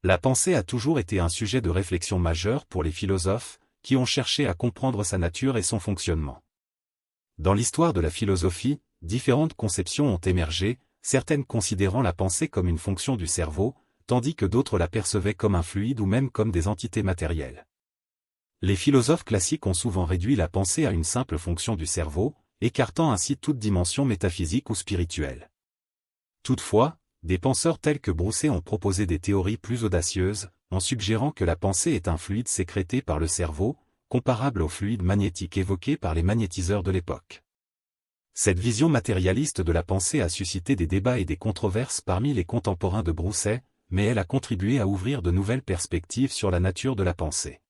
La pensée a toujours été un sujet de réflexion majeur pour les philosophes, qui ont cherché à comprendre sa nature et son fonctionnement. Dans l'histoire de la philosophie, différentes conceptions ont émergé, certaines considérant la pensée comme une fonction du cerveau, tandis que d'autres la percevaient comme un fluide ou même comme des entités matérielles. Les philosophes classiques ont souvent réduit la pensée à une simple fonction du cerveau, écartant ainsi toute dimension métaphysique ou spirituelle. Toutefois, des penseurs tels que Broussais ont proposé des théories plus audacieuses, en suggérant que la pensée est un fluide sécrété par le cerveau, comparable au fluide magnétique évoqué par les magnétiseurs de l'époque. Cette vision matérialiste de la pensée a suscité des débats et des controverses parmi les contemporains de Broussais, mais elle a contribué à ouvrir de nouvelles perspectives sur la nature de la pensée.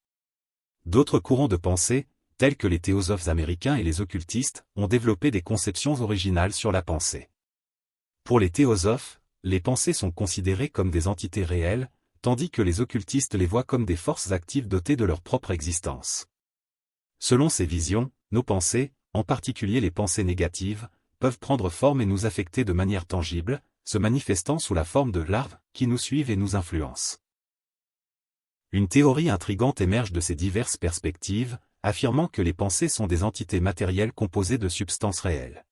D'autres courants de pensée, tels que les théosophes américains et les occultistes, ont développé des conceptions originales sur la pensée. Pour les théosophes, les pensées sont considérées comme des entités réelles, tandis que les occultistes les voient comme des forces actives dotées de leur propre existence. Selon ces visions, nos pensées, en particulier les pensées négatives, peuvent prendre forme et nous affecter de manière tangible, se manifestant sous la forme de larves qui nous suivent et nous influencent. Une théorie intrigante émerge de ces diverses perspectives, affirmant que les pensées sont des entités matérielles composées de substances réelles.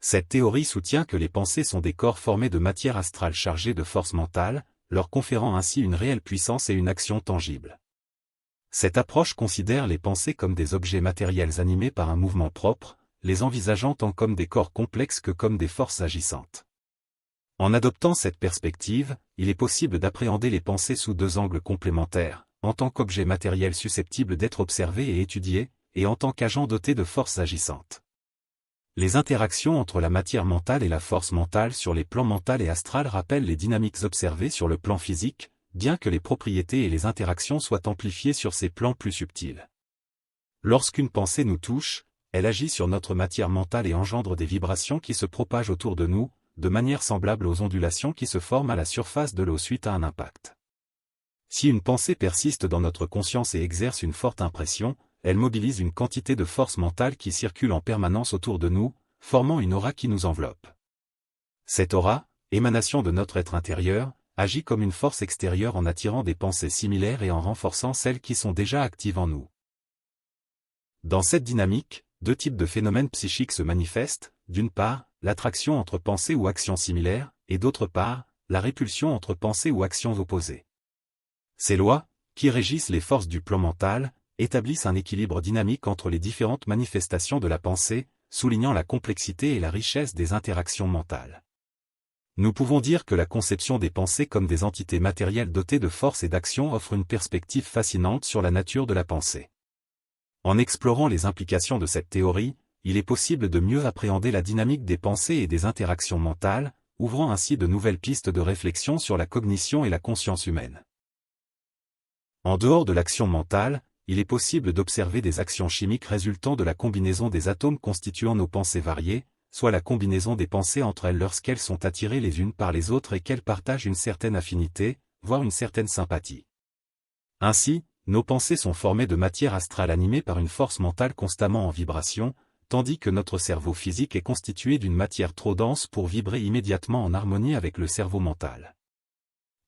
Cette théorie soutient que les pensées sont des corps formés de matière astrale chargée de force mentale, leur conférant ainsi une réelle puissance et une action tangible. Cette approche considère les pensées comme des objets matériels animés par un mouvement propre, les envisageant tant comme des corps complexes que comme des forces agissantes. En adoptant cette perspective, il est possible d'appréhender les pensées sous deux angles complémentaires, en tant qu'objets matériels susceptibles d'être observés et étudiés, et en tant qu'agents dotés de forces agissantes. Les interactions entre la matière mentale et la force mentale sur les plans mental et astral rappellent les dynamiques observées sur le plan physique, bien que les propriétés et les interactions soient amplifiées sur ces plans plus subtils. Lorsqu'une pensée nous touche, elle agit sur notre matière mentale et engendre des vibrations qui se propagent autour de nous, de manière semblable aux ondulations qui se forment à la surface de l'eau suite à un impact. Si une pensée persiste dans notre conscience et exerce une forte impression, elle mobilise une quantité de force mentale qui circule en permanence autour de nous, formant une aura qui nous enveloppe. Cette aura, émanation de notre être intérieur, agit comme une force extérieure en attirant des pensées similaires et en renforçant celles qui sont déjà actives en nous. Dans cette dynamique, deux types de phénomènes psychiques se manifestent, d'une part, l'attraction entre pensées ou actions similaires, et d'autre part, la répulsion entre pensées ou actions opposées. Ces lois, qui régissent les forces du plan mental, établissent un équilibre dynamique entre les différentes manifestations de la pensée, soulignant la complexité et la richesse des interactions mentales. Nous pouvons dire que la conception des pensées comme des entités matérielles dotées de force et d'action offre une perspective fascinante sur la nature de la pensée. En explorant les implications de cette théorie, il est possible de mieux appréhender la dynamique des pensées et des interactions mentales, ouvrant ainsi de nouvelles pistes de réflexion sur la cognition et la conscience humaine. En dehors de l'action mentale, il est possible d'observer des actions chimiques résultant de la combinaison des atomes constituant nos pensées variées, soit la combinaison des pensées entre elles lorsqu'elles sont attirées les unes par les autres et qu'elles partagent une certaine affinité, voire une certaine sympathie. Ainsi, nos pensées sont formées de matière astrale animée par une force mentale constamment en vibration, tandis que notre cerveau physique est constitué d'une matière trop dense pour vibrer immédiatement en harmonie avec le cerveau mental.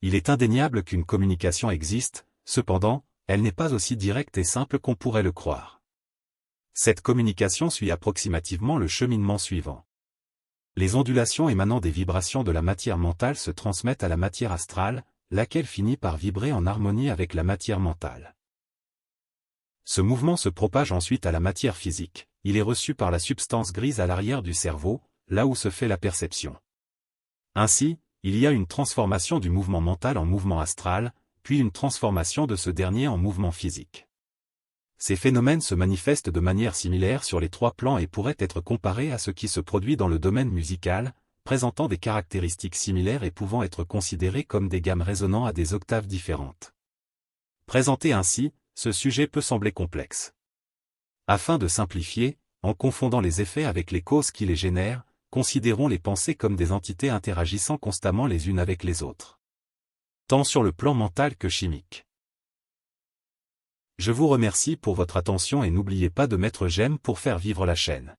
Il est indéniable qu'une communication existe, cependant, elle n'est pas aussi directe et simple qu'on pourrait le croire. Cette communication suit approximativement le cheminement suivant. Les ondulations émanant des vibrations de la matière mentale se transmettent à la matière astrale, laquelle finit par vibrer en harmonie avec la matière mentale. Ce mouvement se propage ensuite à la matière physique, il est reçu par la substance grise à l'arrière du cerveau, là où se fait la perception. Ainsi, il y a une transformation du mouvement mental en mouvement astral, puis une transformation de ce dernier en mouvement physique. Ces phénomènes se manifestent de manière similaire sur les trois plans et pourraient être comparés à ce qui se produit dans le domaine musical, présentant des caractéristiques similaires et pouvant être considérés comme des gammes résonnant à des octaves différentes. Présenté ainsi, ce sujet peut sembler complexe. Afin de simplifier, en confondant les effets avec les causes qui les génèrent, considérons les pensées comme des entités interagissant constamment les unes avec les autres, tant sur le plan mental que chimique. Je vous remercie pour votre attention et n'oubliez pas de mettre j'aime pour faire vivre la chaîne.